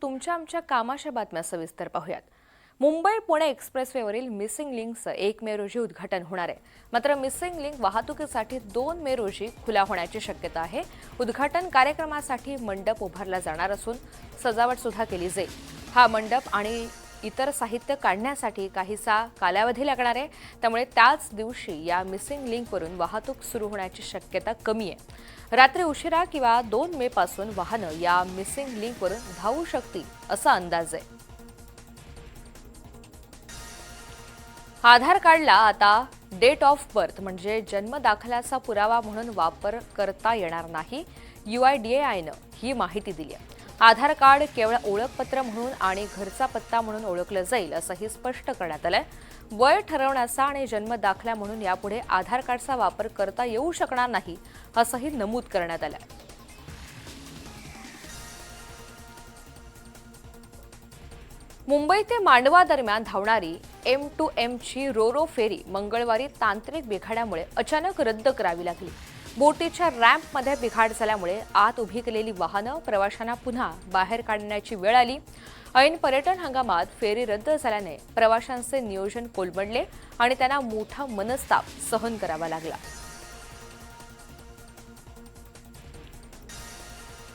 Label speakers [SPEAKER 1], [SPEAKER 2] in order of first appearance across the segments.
[SPEAKER 1] तुमच्या आमच्या कामाच्या बातम्या सविस्तर पाहूयात। मुंबई पुणे एक्सप्रेसवेवरील मिसिंग लिंकचं 1 मे रोजी उद्घाटन होणार आहे। मात्र मिसिंग लिंक वाहतुकीसाठी 2 मे रोजी खुला होण्याची शक्यता आहे। उद्घाटन कार्यक्रमासाठी मंडप उभारला जाणार असून सजावट सुद्धा केली जाईल। हा मंडप आणि इतर साहित्य काढण्यासाठी काहीसा कालावधी लागणार आहे, त्यामुळे त्याच दिवशी या मिसिंग लिंकवरून वाहतूक सुरू होण्याची शक्यता कमी आहे। रात्री उशिरा किंवा 2 मे पासून वाहनं या मिसिंग लिंकवरून धावू शकतील असा अंदाज आहे। आधार कार्डला आता डेट ऑफ बर्थ म्हणजे जन्म दाखल्याचा पुरावा म्हणून वापर करता येणार नाही। UIDAIनं ही माहिती दिली आहे। आधार कार्ड केवळ ओळखपत्र म्हणून आणि घरचा पत्ता म्हणून ओळखलं जाईल असंही स्पष्ट करण्यात आलंय। वय ठरवण्याचा आणि जन्म दाखला म्हणून यापुढे आधार कार्डचा वापर करता येऊ शकणार नाही असंही नमूद करण्यात आलंय। मुंबई ते मांडवा दरम्यान धावणारी M2M ची रोरो फेरी मंगळवारी तांत्रिक बिघाडामुळे अचानक रद्द करावी लागली। बोटीच्या रॅम्पमध्ये बिघाड झाल्यामुळे आत उभी केलेली वाहनं प्रवाशांना पुन्हा बाहेर काढण्याची वेळ आली। ऐन पर्यटन हंगामात फेरी रद्द झाल्याने प्रवाशांचे नियोजन कोलमडले आणि त्यांना मोठा मनस्ताप सहन करावा लागला।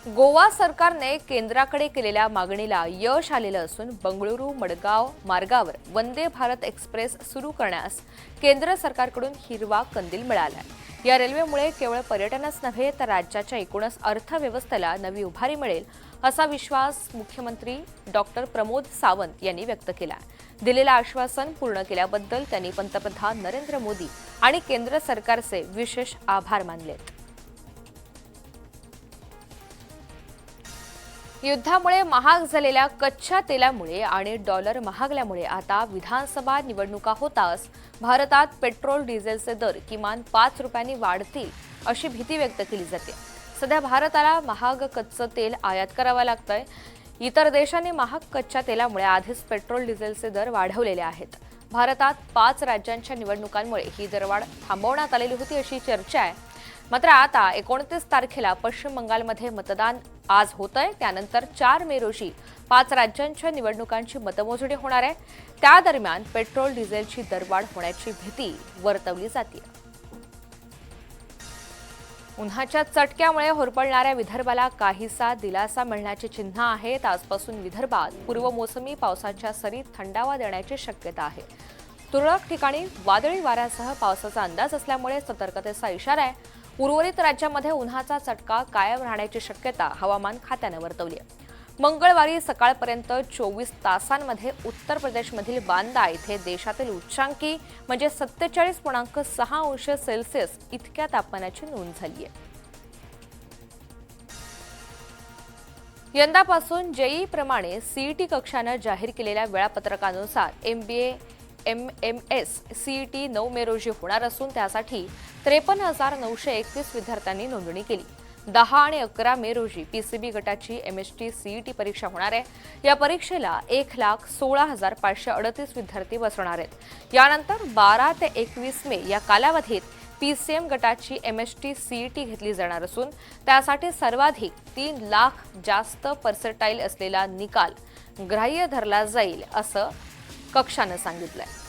[SPEAKER 1] गोवा सरकारने केंद्राकडे केलेल्या मागणीला यश आलेलं असून बंगळुरू मडगाव मार्गावर वंदे भारत एक्सप्रेस सुरू करण्यास केंद्र सरकारकडून हिरवा कंदील मिळाला। या रेल्वेमुळे केवळ पर्यटनच नव्हे तर राज्याच्या एकूणच अर्थव्यवस्थेला नवी उभारी मिळेल असा विश्वास मुख्यमंत्री डॉक्टर प्रमोद सावंत यांनी व्यक्त केला। दिलेलं आश्वासन पूर्ण केल्याबद्दल त्यांनी पंतप्रधान नरेंद्र मोदी आणि केंद्र सरकारचे विशेष आभार मानलेत। युद्धामुळे महाग झालेल्या कच्च्या तेलामुळे आणि डॉलर महागल्यामुळे आता विधानसभा निवडणुका होताच भारतात पेट्रोल डिझेलचे दर किमान 5 रुपयांनी वाढतील अशी भीती व्यक्त केली जाते। सध्या भारताला महाग कच्चं तेल आयात करावं लागतंय। इतर देशांनी महाग कच्च्या तेलामुळे आधीच पेट्रोल डिझेलचे दर वाढवलेले आहेत। भारतात 5 राज्यांच्या निवडणुकांमुळे ही दरवाढ थांबवण्यात आलेली होती अशी चर्चा आहे। मात्र आता 29 तारखेला पश्चिम बंगालमध्ये मतदान आज होतंय। त्यानंतर 4 मे रोजी 5 राज्यांच्या निवडणुकांची मतमोजणी होणार आहे। त्या दरम्यान पेट्रोल डिझेलची दरवाढ होण्याची भीती वर्तवली जाते। उन्हाच्या चटक्यामुळे होरपळणाऱ्या विदर्भाला काहीसा दिलासा मिळण्याची चिन्ह आहेत। आजपासून विदर्भात पूर्वमोसमी पावसाच्या सरी थंडावा देण्याची शक्यता आहे। तुरळक ठिकाणी वादळी वाऱ्यासह पावसाचा अंदाज असल्यामुळे सतर्कतेचा इशारा आहे। उर्वरित राज्यामध्ये उन्हाचा चटका कायम राहण्याची शक्यता हवामान खात्याने वर्तवली आहे। मंगळवारी सकाळपर्यंत 24 तासांमध्ये उत्तर प्रदेशमधील बांदा इथे देशातील उच्चांकी म्हणजे 47.6 अंश सेल्सिअस इतक्या तापमानाची नोंद झाली आहे। यंदापासून JEE प्रमाणे CET कक्षाने जाहीर केलेल्या वेळापत्रकानुसार MBA MMS CET 9 मे रोजी होणार असून त्यासाठी 53,931 विद्यार्थ्यांनी नोंदणी केली। 10 आणि 11 मे रोजी PCB गटाची MST CET परीक्षा होणार आहे। या परीक्षेला 1,16,538 विद्यार्थी बसणार आहेत। यानंतर 12 ते 21 मे या कालावधीत PCM गटाची MST CET घेतली जाणार असून त्यासाठी सर्वाधिक 3 लाख जास्त पर्सेंटाईल असलेला निकाल ग्राह्य धरला जाईल असं कक्षाने सांगितलंय।